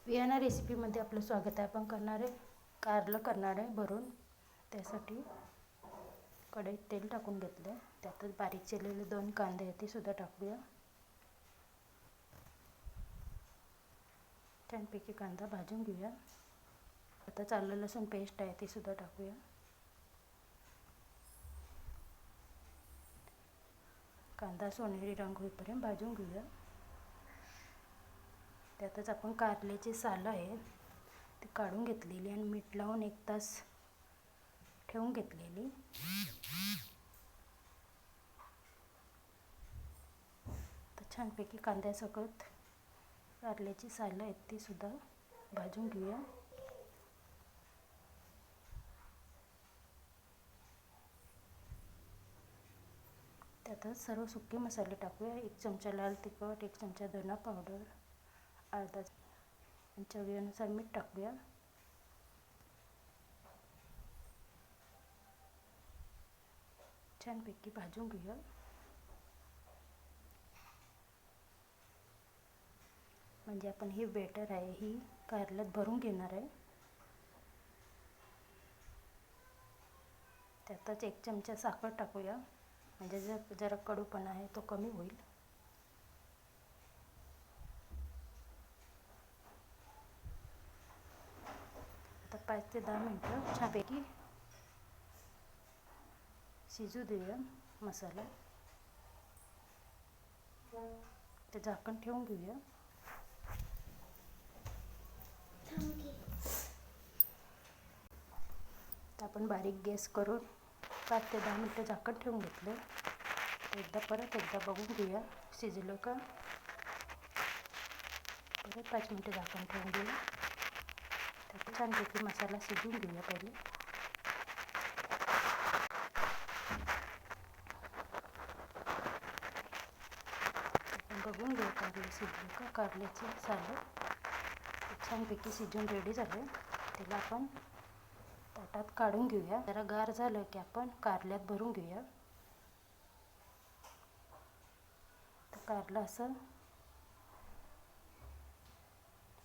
Vienna रेसिपीमध्ये आपलं स्वागत आहे. आपण करणार आहे कारलं करणार आहे भरून. त्यासाठी कढईत तेल टाकून घेतलं. त्यातच बारीक चिरलेले 2 कांदे आहेत ते सुद्धा टाकूया. छानपैकी कांदा भाजून घेऊया. आता आलं लसूण पेस्ट आहे ती सुद्धा टाकूया. कांदा सोनेरी रंग होईपर्यंत भाजून घेऊया. त्यातच आपण कारल्याची सालं आहेत ती काढून घेतलेली आणि मीठ लावून 1 तास ठेवून घेतलेली. तर छानपैकी कांद्यासकट कारल्याची सालं आहेत ती सुद्धा भाजून घेऊया. त्यातच सर्व सुके मसाले टाकूया. 1 चमचा लाल तिखट, 1 चमचा धना पावडर, अर्धा चवीनुसार मीठ टाकूया. छानपैकी भाजून घेऊया. म्हणजे आपण हे बेटर आहे ही कारल्यात भरून घेणार आहे. त्यातच 1 चमचा साखर टाकूया. म्हणजे जरा कडूपणा आहे तो कमी होईल. आता 5 ते 10 मिनिटं छानपैकी शिजू देऊया मसाला. ते झाकण ठेवून घेऊया. आपण बारीक गॅस करून 5 ते 10 मिनिटं झाकण ठेवून घेतलं. परत एकदा बघून घेऊया शिजलं का. परत 5 मिनिटं झाकण ठेवून घेऊया. त्यात छानपैकी मसाला शिजवून घेऊया पहिले. बघून घेऊ कारले शिजले का. कारल्याची सालं छानपैकी शिजून रेडी झालं. त्याला आपण ताटात काढून घेऊया. जरा गार झालं की आपण कारल्यात भरून घेऊया. तर कारलं असं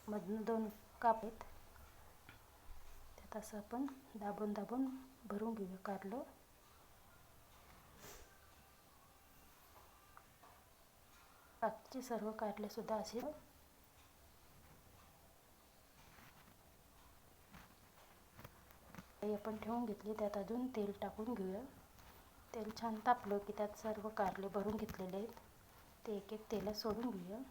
मधनं 2 काप आहेत. त्यात असं आपण दाबून दाबून भरून घेऊया कारलं. बाकीचे सर्व कारले सुद्धा असे आपण ठेवून घेतले. त्यात अजून तेल टाकून घेऊया. तेल छान तापलं की त्यात सर्व कारले भरून घेतलेले आहेत ते एक एक तेलात सोडून घेऊया.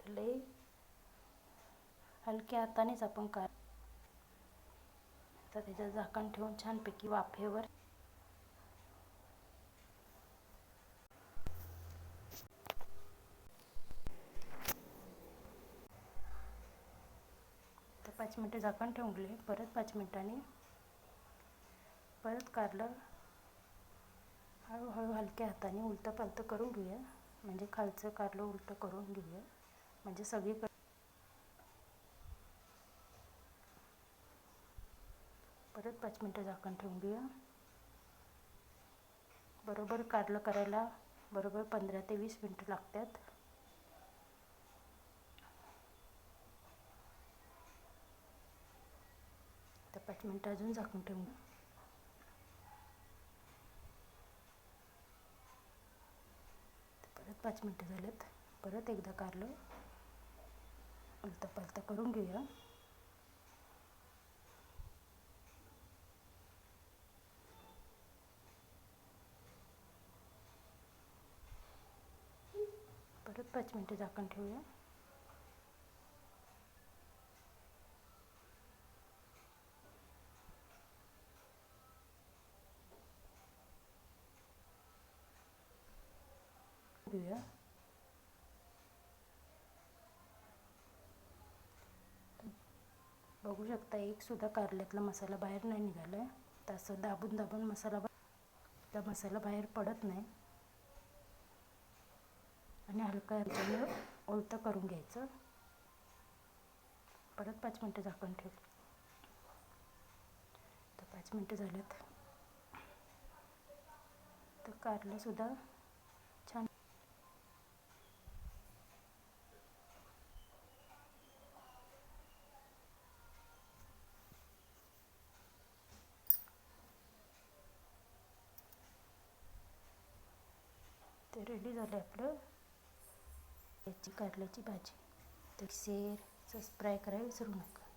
लई हलक्या हातानेच आपण तर त्याचं झाकण ठेवून छानपैकी वाफेवर तर 5 मिनिटं झाकण ठेवून घेऊ. परत 5 मिनिटांनी परत कारलं हळूहळू हलक्या हाताने उलटं पालटं करून घेऊया. म्हणजे खालचं कारलं उलटं करून घेऊया. म्हणजे सगळीकडे परत 5 मिनिटं झाकण ठेवून घेऊया. बरोबर कारलं करायला बरोबर 15 ते 20 मिनिटं लागतात. तर 5 मिनिटं अजून झाकून ठेवून परत 5 मिनिटं झालेत. परत एकदा कारलं उलटं पालटं करून घेऊया. परत 5 मिनिटं झाकण ठेवूया. बघू शकता एक सुद्धा कारल्यातला मसाला बाहेर नाही निघाला आहे. तर असं दाबून दाबून मसाला बाहेर पडत नाही आणि हलका ह्याच्यानं ओलतं करून घ्यायचं. परत 5 मिनटं झाकण ठेव. तर 5 मिनटं झालेत. तर कारलंसुद्धा छान ते रेडी झालं आपलं याची कारल्याची भाजी. तर शेअर सबस्क्राईब करायला विसरू नका.